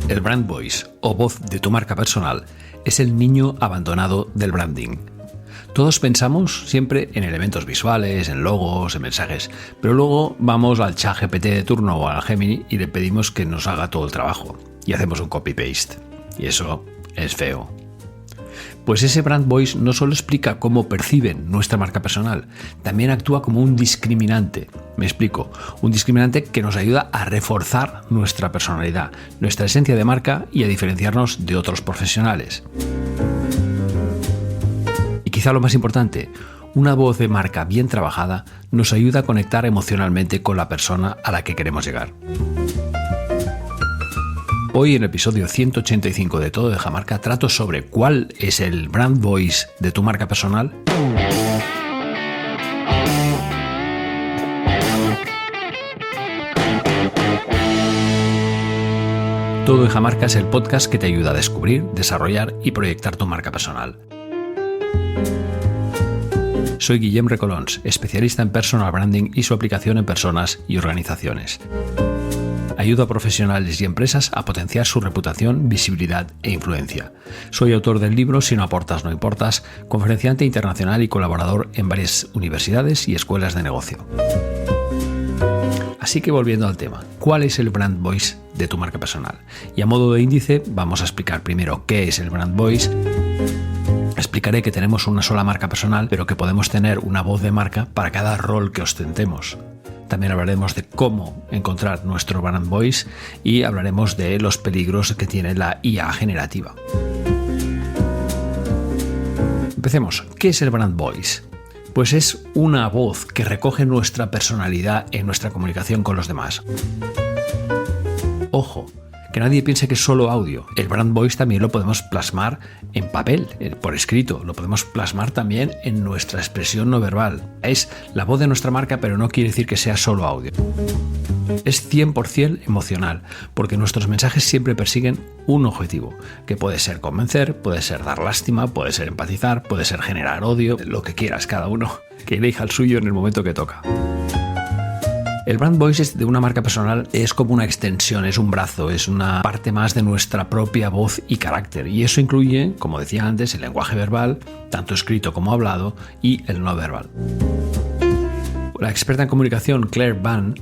El brand voice, o voz de tu marca personal, es el niño abandonado del branding. Todos pensamos siempre en elementos visuales, en logos, en mensajes, pero luego vamos al ChatGPT de turno o al Gemini y le pedimos que nos haga todo el trabajo y hacemos un copy-paste. Y eso es feo. Pues ese brand voice no solo explica cómo perciben nuestra marca personal, también actúa como un discriminante. Me explico, un discriminante que nos ayuda a reforzar nuestra personalidad, nuestra esencia de marca y a diferenciarnos de otros profesionales. Y quizá lo más importante, una voz de marca bien trabajada nos ayuda a conectar emocionalmente con la persona a la que queremos llegar. Hoy en el episodio 185 de Todo Deja Marca trato sobre cuál es el brand voice de tu marca personal. Todo Deja Marca es el podcast que te ayuda a descubrir, desarrollar y proyectar tu marca personal. Soy Guillem Recolons, especialista en personal branding y su aplicación en personas y organizaciones. Ayudo a profesionales y empresas a potenciar su reputación, visibilidad e influencia. Soy autor del libro Si no aportas, no importas, conferenciante internacional y colaborador en varias universidades y escuelas de negocio. Así que volviendo al tema, ¿cuál es el brand voice de tu marca personal? Y a modo de índice vamos a explicar primero qué es el brand voice. Explicaré que tenemos una sola marca personal, pero que podemos tener una voz de marca para cada rol que ostentemos. También hablaremos de cómo encontrar nuestro brand voice y hablaremos de los peligros que tiene la IA generativa. Empecemos. ¿Qué es el brand voice? Pues es una voz que recoge nuestra personalidad en nuestra comunicación con los demás. Ojo, que nadie piense que es solo audio. El brand voice también lo podemos plasmar en papel, por escrito. Lo podemos plasmar también en nuestra expresión no verbal. Es la voz de nuestra marca, pero no quiere decir que sea solo audio. Es 100% emocional, porque nuestros mensajes siempre persiguen un objetivo, que puede ser convencer, puede ser dar lástima, puede ser empatizar, puede ser generar odio, lo que quieras, cada uno que elija el suyo en el momento que toca. El brand voice de una marca personal es como una extensión, es un brazo, es una parte más de nuestra propia voz y carácter. Y eso incluye, como decía antes, el lenguaje verbal, tanto escrito como hablado, y el no verbal. La experta en comunicación Claire Van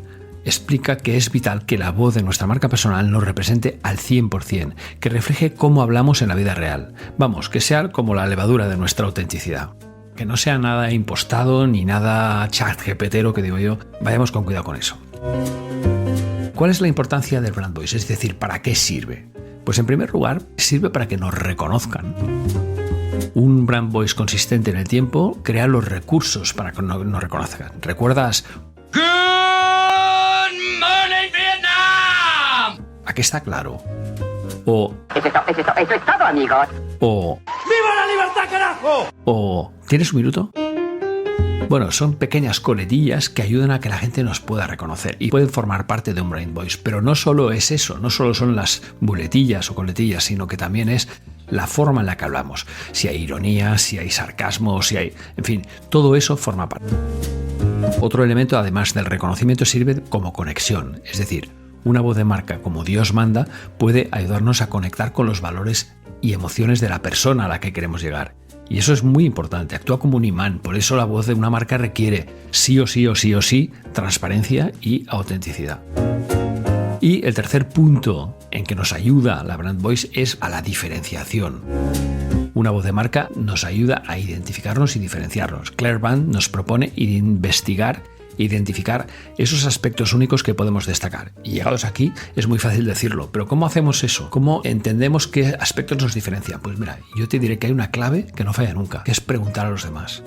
explica que es vital que la voz de nuestra marca personal nos represente al 100%, que refleje cómo hablamos en la vida real. Vamos, que sea como la levadura de nuestra autenticidad. Que no sea nada impostado ni nada ChatGPTero, que digo yo. Vayamos con cuidado con eso. ¿Cuál es la importancia del brand voice? Es decir, ¿para qué sirve? Pues en primer lugar, sirve para que nos reconozcan. Un brand voice consistente en el tiempo crea los recursos para que nos reconozcan. ¿Recuerdas? Good morning, Vietnam. ¿A qué está claro? O Eso es todo, amigos. O ¡Viva la libertad, carajo! O ¿tienes un minuto? Bueno, son pequeñas coletillas que ayudan a que la gente nos pueda reconocer y pueden formar parte de un brand voice. Pero no solo es eso, no solo son las buletillas o coletillas, sino que también es la forma en la que hablamos. Si hay ironía, si hay sarcasmo, si hay... En fin, todo eso forma parte. Otro elemento, además del reconocimiento, sirve como conexión. Es decir, una voz de marca como Dios manda puede ayudarnos a conectar con los valores y emociones de la persona a la que queremos llegar. Y eso es muy importante, actúa como un imán. Por eso la voz de una marca requiere sí o sí transparencia y autenticidad. Y el tercer punto en que nos ayuda la brand voice es a la diferenciación. Una voz de marca nos ayuda a identificarnos y diferenciarnos. Claire Van nos propone identificar esos aspectos únicos que podemos destacar. Y llegados aquí es muy fácil decirlo, pero ¿cómo hacemos eso? ¿Cómo entendemos qué aspectos nos diferencian? Pues mira, yo te diré que hay una clave que no falla nunca, que es preguntar a los demás.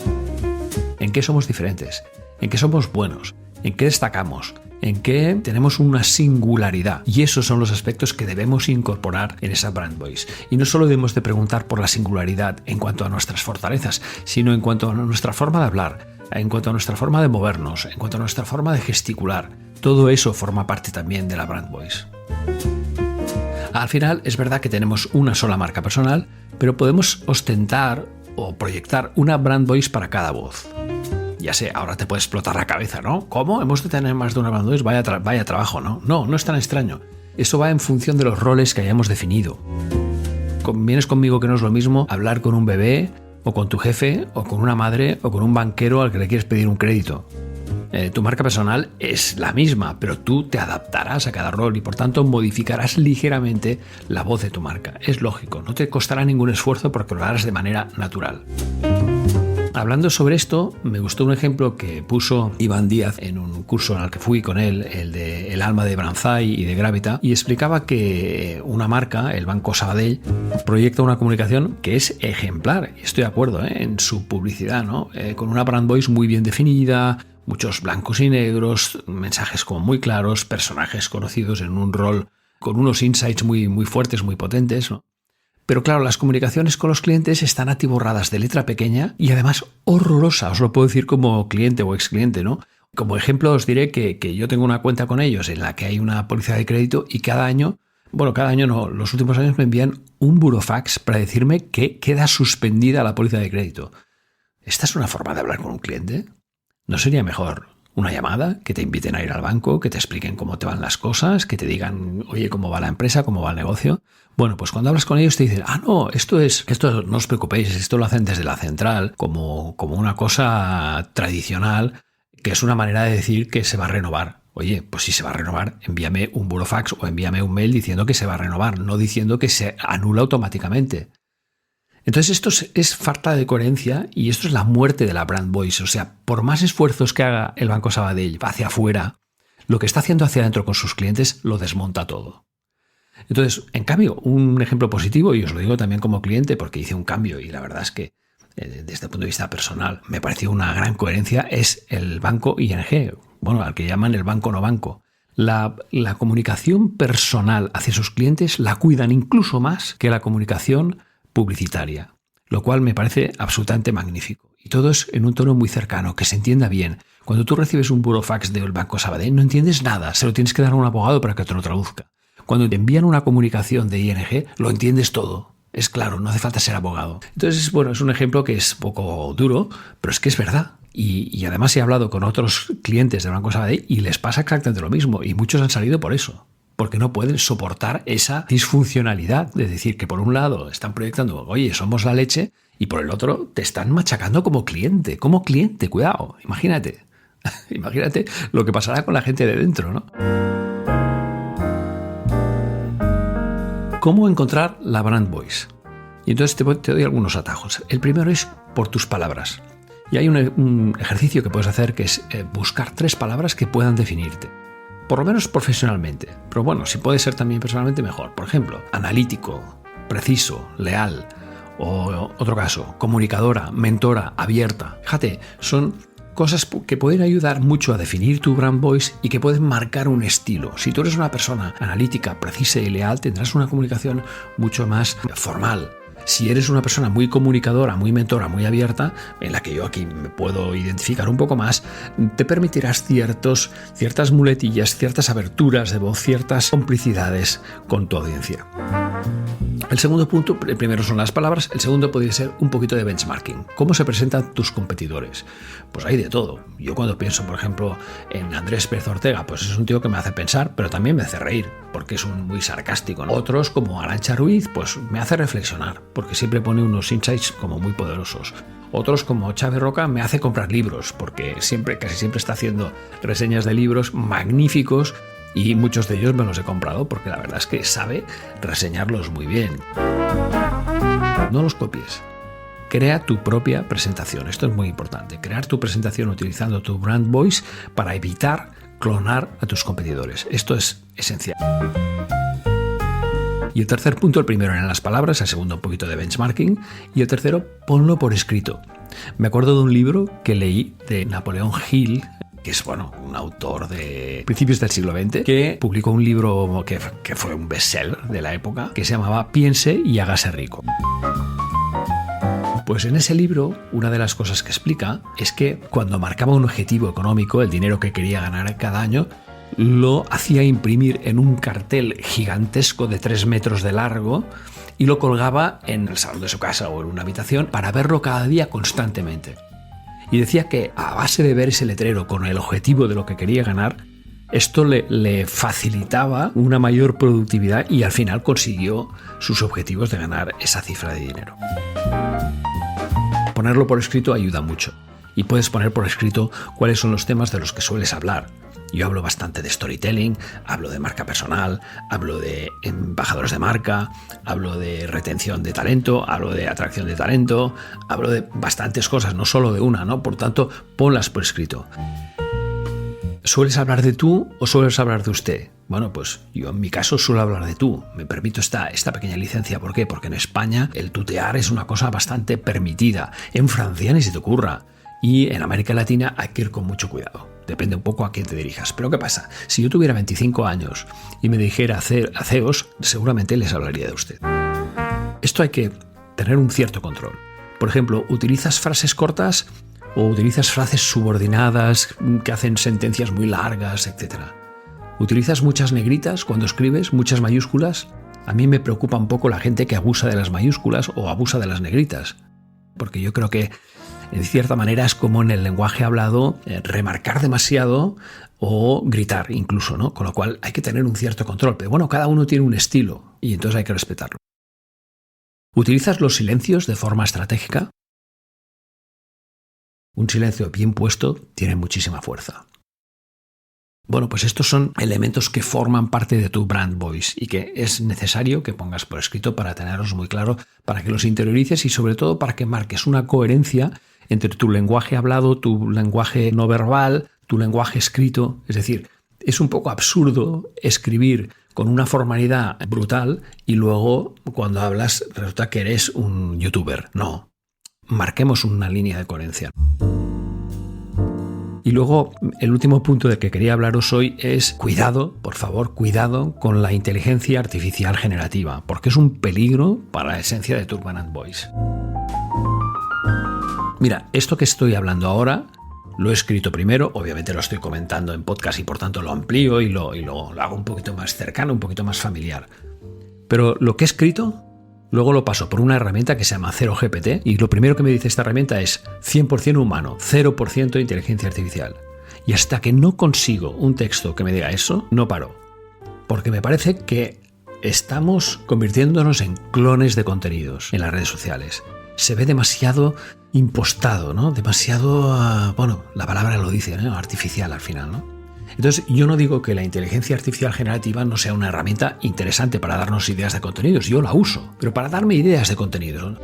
¿En qué somos diferentes? ¿En qué somos buenos? ¿En qué destacamos? ¿En qué tenemos una singularidad? Y esos son los aspectos que debemos incorporar en esa brand voice. Y no solo debemos de preguntar por la singularidad en cuanto a nuestras fortalezas, sino en cuanto a nuestra forma de hablar, en cuanto a nuestra forma de movernos, en cuanto a nuestra forma de gesticular. Todo eso forma parte también de la brand voice. Al final es verdad que tenemos una sola marca personal, pero podemos ostentar o proyectar una brand voice para cada voz. Ya sé, ahora te puede explotar la cabeza, ¿no? ¿Cómo? ¿Hemos de tener más de una brand voice? Vaya trabajo, ¿no? No es tan extraño. Eso va en función de los roles que hayamos definido. Vienes conmigo que no es lo mismo hablar con un bebé, o con tu jefe, o con una madre, o con un banquero al que le quieres pedir un crédito. Tu marca personal es la misma, pero tú te adaptarás a cada rol y por tanto modificarás ligeramente la voz de tu marca. Es lógico, no te costará ningún esfuerzo porque lo harás de manera natural. Hablando sobre esto, me gustó un ejemplo que puso Iván Díaz en un curso al que fui con él, el de El alma de Branzai y de Gravita, y explicaba que una marca, el Banco Sabadell, proyecta una comunicación que es ejemplar, y estoy de acuerdo, en su publicidad, ¿no? Con una brand voice muy bien definida, muchos blancos y negros, mensajes como muy claros, personajes conocidos en un rol con unos insights muy fuertes, muy potentes, ¿no? Pero claro, las comunicaciones con los clientes están atiborradas de letra pequeña y además horrorosa, os lo puedo decir como cliente o ex cliente, ¿no? Como ejemplo os diré que yo tengo una cuenta con ellos en la que hay una póliza de crédito y cada año no, los últimos años me envían un burofax para decirme que queda suspendida la póliza de crédito. ¿Esta es una forma de hablar con un cliente? ¿No sería mejor una llamada, que te inviten a ir al banco, que te expliquen cómo te van las cosas, que te digan, oye, cómo va la empresa, cómo va el negocio? Bueno, pues cuando hablas con ellos te dicen, no, esto no os preocupéis, esto lo hacen desde la central, como una cosa tradicional, que es una manera de decir que se va a renovar. Oye, pues si se va a renovar, envíame un burofax o envíame un mail diciendo que se va a renovar, no diciendo que se anula automáticamente. Entonces esto es falta de coherencia y esto es la muerte de la brand voice. O sea, por más esfuerzos que haga el Banco Sabadell hacia afuera, lo que está haciendo hacia adentro con sus clientes lo desmonta todo. Entonces, en cambio, un ejemplo positivo, y os lo digo también como cliente porque hice un cambio y la verdad es que desde el punto de vista personal me pareció una gran coherencia, es el banco ING, al que llaman el banco no banco. La comunicación personal hacia sus clientes la cuidan incluso más que la comunicación publicitaria, lo cual me parece absolutamente magnífico. Y todo es en un tono muy cercano, que se entienda bien. Cuando tú recibes un burofax del Banco Sabadell no entiendes nada, se lo tienes que dar a un abogado para que te lo traduzca. Cuando te envían una comunicación de ING, lo entiendes todo. Es claro, no hace falta ser abogado. Entonces, es un ejemplo que es un poco duro, pero es que es verdad. Y además he hablado con otros clientes del Banco Sabadell y les pasa exactamente lo mismo. Y muchos han salido por eso. Porque no pueden soportar esa disfuncionalidad de decir que por un lado están proyectando, oye, somos la leche, y por el otro te están machacando como cliente, cuidado, imagínate lo que pasará con la gente de dentro, ¿no? ¿Cómo encontrar la brand voice? Y entonces te doy algunos atajos. El primero es por tus palabras. Y hay un ejercicio que puedes hacer que es buscar 3 palabras que puedan definirte. Por lo menos profesionalmente, pero si puede ser también personalmente mejor. Por ejemplo, analítico, preciso, leal, o otro caso, comunicadora, mentora, abierta. Fíjate, son cosas que pueden ayudar mucho a definir tu brand voice y que pueden marcar un estilo. Si tú eres una persona analítica, precisa y leal, tendrás una comunicación mucho más formal. Si eres una persona muy comunicadora, muy mentora, muy abierta, en la que yo aquí me puedo identificar un poco más, te permitirás ciertas muletillas, ciertas aberturas de voz, ciertas complicidades con tu audiencia. El segundo punto, el primero son las palabras, el segundo podría ser un poquito de benchmarking. ¿Cómo se presentan tus competidores? Pues hay de todo. Yo cuando pienso, por ejemplo, en Andrés Pérez Ortega, pues es un tío que me hace pensar, pero también me hace reír, porque es muy sarcástico, ¿no? Otros, como Arantxa Ruiz, pues me hace reflexionar, porque siempre pone unos insights como muy poderosos. Otros, como Chávez Roca, me hace comprar libros, porque casi siempre está haciendo reseñas de libros magníficos y muchos de ellos me los he comprado porque la verdad es que sabe reseñarlos muy bien. No los copies. Crea tu propia presentación. Esto es muy importante. Crear tu presentación utilizando tu brand voice para evitar clonar a tus competidores. Esto es esencial. Y el tercer punto, el primero eran las palabras, el segundo un poquito de benchmarking y el tercero, ponlo por escrito. Me acuerdo de un libro que leí de Napoleón Hill, que es un autor de principios del siglo XX, que publicó un libro que fue un bestseller de la época, que se llamaba Piense y hágase rico. Pues en ese libro, una de las cosas que explica es que cuando marcaba un objetivo económico, el dinero que quería ganar cada año, lo hacía imprimir en un cartel gigantesco de 3 metros de largo y lo colgaba en el salón de su casa o en una habitación para verlo cada día constantemente. Y decía que a base de ver ese letrero con el objetivo de lo que quería ganar, esto le facilitaba una mayor productividad y al final consiguió sus objetivos de ganar esa cifra de dinero. Ponerlo por escrito ayuda mucho y puedes poner por escrito cuáles son los temas de los que sueles hablar. Yo hablo bastante de storytelling, hablo de marca personal, hablo de embajadores de marca, hablo de retención de talento, hablo de atracción de talento, hablo de bastantes cosas, no solo de una, ¿no? Por tanto, ponlas por escrito. ¿Sueles hablar de tú o sueles hablar de usted? Bueno, pues yo en mi caso suelo hablar de tú. Me permito esta pequeña licencia. ¿Por qué? Porque en España el tutear es una cosa bastante permitida. En Francia ni se te ocurra. Y en América Latina hay que ir con mucho cuidado. Depende un poco a quién te dirijas. Pero ¿qué pasa? Si yo tuviera 25 años y me dijera a CEOs, seguramente les hablaría de usted. Esto hay que tener un cierto control. Por ejemplo, ¿utilizas frases cortas o utilizas frases subordinadas que hacen sentencias muy largas, etcétera? ¿Utilizas muchas negritas cuando escribes, muchas mayúsculas? A mí me preocupa un poco la gente que abusa de las mayúsculas o abusa de las negritas. Porque yo creo que en cierta manera es como en el lenguaje hablado remarcar demasiado o gritar incluso, ¿no? Con lo cual hay que tener un cierto control. Pero bueno, cada uno tiene un estilo y entonces hay que respetarlo. ¿Utilizas los silencios de forma estratégica? Un silencio bien puesto tiene muchísima fuerza. Bueno, pues estos son elementos que forman parte de tu brand voice y que es necesario que pongas por escrito para tenerlos muy claro, para que los interiorices y sobre todo para que marques una coherencia entre tu lenguaje hablado, tu lenguaje no verbal, tu lenguaje escrito. Es decir, es un poco absurdo escribir con una formalidad brutal y luego cuando hablas resulta que eres un youtuber. No, marquemos una línea de coherencia. Y luego, el último punto del que quería hablaros hoy es cuidado, por favor, cuidado con la inteligencia artificial generativa, porque es un peligro para la esencia de tu brand voice. Mira, esto que estoy hablando ahora lo he escrito primero, obviamente lo estoy comentando en podcast y por tanto lo amplío y lo hago un poquito más cercano, un poquito más familiar. Pero lo que he escrito, luego lo paso por una herramienta que se llama 0GPT y lo primero que me dice esta herramienta es 100% humano, 0% inteligencia artificial. Y hasta que no consigo un texto que me diga eso, no paro. Porque me parece que estamos convirtiéndonos en clones de contenidos en las redes sociales. Se ve demasiado impostado, ¿no? Demasiado, bueno, la palabra lo dice, ¿no? Artificial al final, ¿no? Entonces, yo no digo que la inteligencia artificial generativa no sea una herramienta interesante para darnos ideas de contenidos. Yo la uso, pero para darme ideas de contenidos.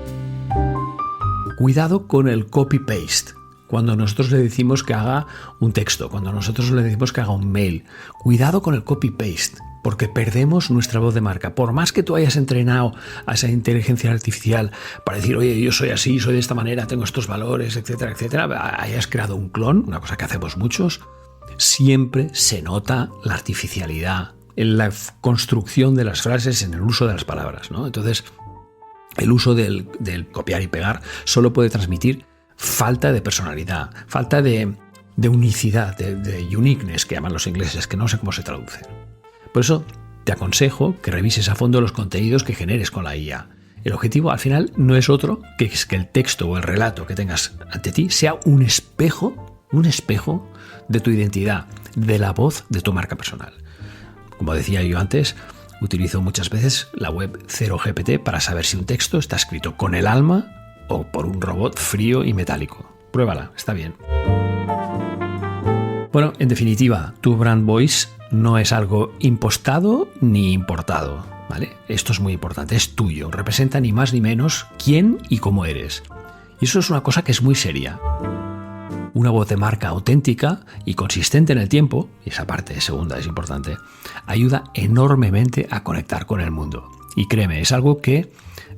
Cuidado con el copy-paste. Cuando nosotros le decimos que haga un texto, cuando nosotros le decimos que haga un mail, cuidado con el copy-paste, porque perdemos nuestra voz de marca. Por más que tú hayas entrenado a esa inteligencia artificial para decir, oye, yo soy así, soy de esta manera, tengo estos valores, etcétera, etcétera, hayas creado un clon, una cosa que hacemos muchos, siempre se nota la artificialidad en la construcción de las frases, en el uso de las palabras, ¿no? Entonces, el uso del copiar y pegar solo puede transmitir falta de personalidad, falta de unicidad, de uniqueness, que llaman los ingleses, que no sé cómo se traduce. Por eso te aconsejo que revises a fondo los contenidos que generes con la IA. El objetivo al final no es otro que es que el texto o el relato que tengas ante ti sea un espejo de tu identidad, de la voz de tu marca personal. Como decía yo antes, utilizo muchas veces la web 0GPT para saber si un texto está escrito con el alma o por un robot frío y metálico. Pruébala, está bien. Bueno, en definitiva, tu brand voice no es algo impostado ni importado, ¿vale? Esto es muy importante, es tuyo, representa ni más ni menos quién y cómo eres. Y eso es una cosa que es muy seria. Una voz de marca auténtica y consistente en el tiempo, y esa parte segunda es importante, ayuda enormemente a conectar con el mundo. Y créeme, es algo que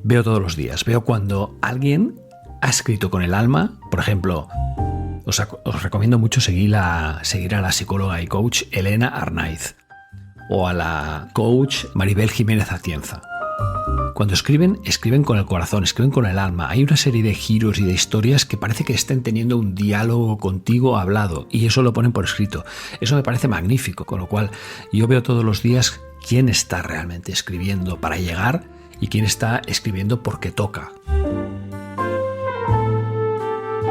veo todos los días. Veo cuando alguien ha escrito con el alma, por ejemplo, os recomiendo mucho seguir a la psicóloga y coach Elena Arnaiz o a la coach Maribel Jiménez Atienza. Cuando escriben con el corazón, escriben con el alma. Hay una serie de giros y de historias que parece que estén teniendo un diálogo contigo hablado, y eso lo ponen por escrito. Eso me parece magnífico, con lo cual yo veo todos los días quién está realmente escribiendo para llegar y quién está escribiendo porque toca.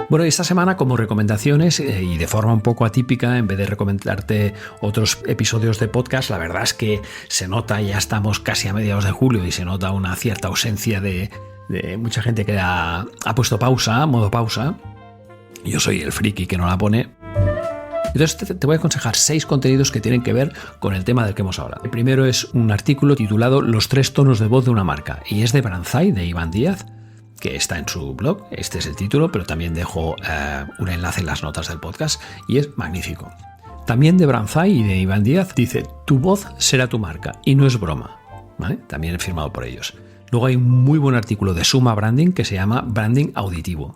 Bueno, esta semana como recomendaciones y de forma un poco atípica, en vez de recomendarte otros episodios de podcast, la verdad es que se nota, ya estamos casi a mediados de julio y se nota una cierta ausencia de mucha gente que ha puesto modo pausa. Yo soy el friki que no la pone. Entonces te voy a aconsejar 6 contenidos que tienen que ver con el tema del que hemos hablado. El primero es un artículo titulado Los 3 tonos de voz de una marca, y es de Branzai, de Iván Díaz, que está en su blog. Este es el título, pero también dejo un enlace en las notas del podcast, y es magnífico. También de Branzai y de Iván Díaz dice: tu voz será tu marca, y no es broma, ¿vale? También firmado por ellos. Luego hay un muy buen artículo de Suma Branding que se llama Branding Auditivo.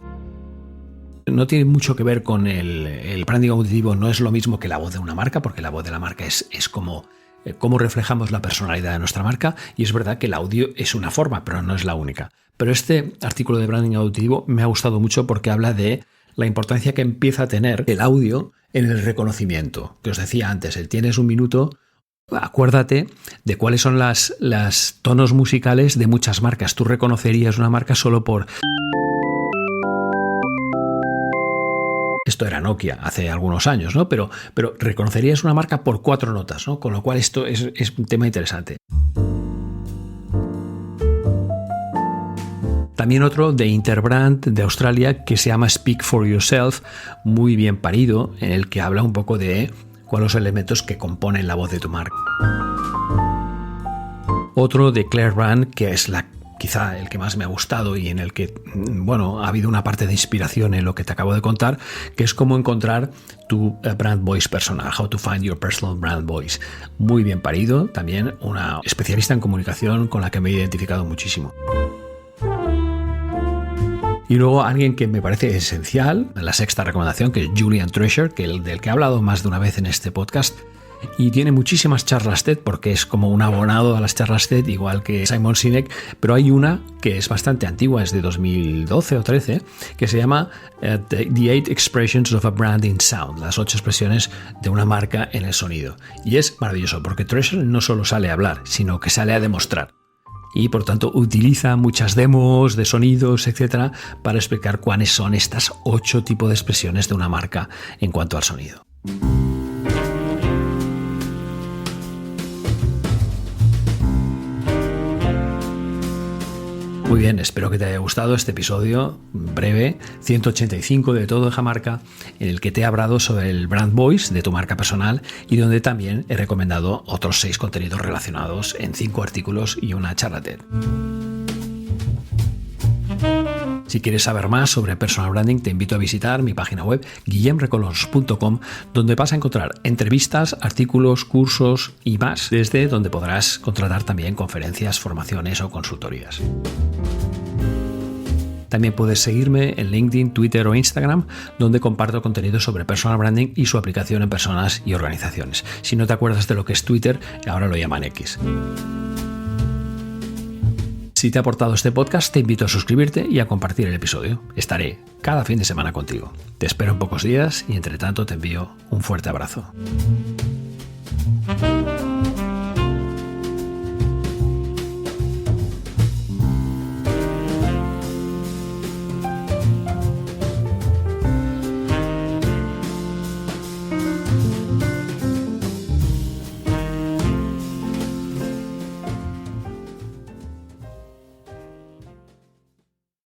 No tiene mucho que ver con el branding auditivo, no es lo mismo que la voz de una marca, porque la voz de la marca es como cómo reflejamos la personalidad de nuestra marca, y es verdad que el audio es una forma, pero no es la única. Pero este artículo de branding auditivo me ha gustado mucho porque habla de la importancia que empieza a tener el audio en el reconocimiento. Que os decía antes, tienes un minuto, acuérdate de cuáles son las tonos musicales de muchas marcas. Tú reconocerías una marca solo por... Esto era Nokia hace algunos años, ¿no? Pero reconocerías una marca por 4 notas, ¿no? Con lo cual esto es un tema interesante. También otro de Interbrand de Australia que se llama Speak for Yourself, muy bien parido, en el que habla un poco de cuáles son los elementos que componen la voz de tu marca. Otro de Claire Brand, que es quizá el que más me ha gustado y en el que, bueno, ha habido una parte de inspiración en lo que te acabo de contar, que es cómo encontrar tu brand voice personal, how to find your personal brand voice. Muy bien parido, también una especialista en comunicación con la que me he identificado muchísimo. Y luego alguien que me parece esencial, la 6ª recomendación, que es Julian Treasure, del que he hablado más de una vez en este podcast, y tiene muchísimas charlas TED porque es como un abonado a las charlas TED, igual que Simon Sinek, pero hay una que es bastante antigua, es de 2012 o 13, que se llama The 8 Expressions of a Brand in Sound, las 8 expresiones de una marca en el sonido. Y es maravilloso porque Treasure no solo sale a hablar, sino que sale a demostrar. Y por tanto utiliza muchas demos de sonidos, etcétera, para explicar cuáles son estas 8 tipos de expresiones de una marca en cuanto al sonido. Muy bien, espero que te haya gustado este episodio breve, 185 de Todo Deja Marca, en el que te he hablado sobre el brand voice de tu marca personal y donde también he recomendado otros 6 contenidos relacionados en 5 artículos y una charla TED. Si quieres saber más sobre personal branding, te invito a visitar mi página web guillemrecolons.com, donde vas a encontrar entrevistas, artículos, cursos y más, desde donde podrás contratar también conferencias, formaciones o consultorías. También puedes seguirme en LinkedIn, Twitter o Instagram, donde comparto contenido sobre personal branding y su aplicación en personas y organizaciones. Si no te acuerdas de lo que es Twitter, ahora lo llaman X. Si te ha aportado este podcast, te invito a suscribirte y a compartir el episodio. Estaré cada fin de semana contigo. Te espero en pocos días y entre tanto te envío un fuerte abrazo.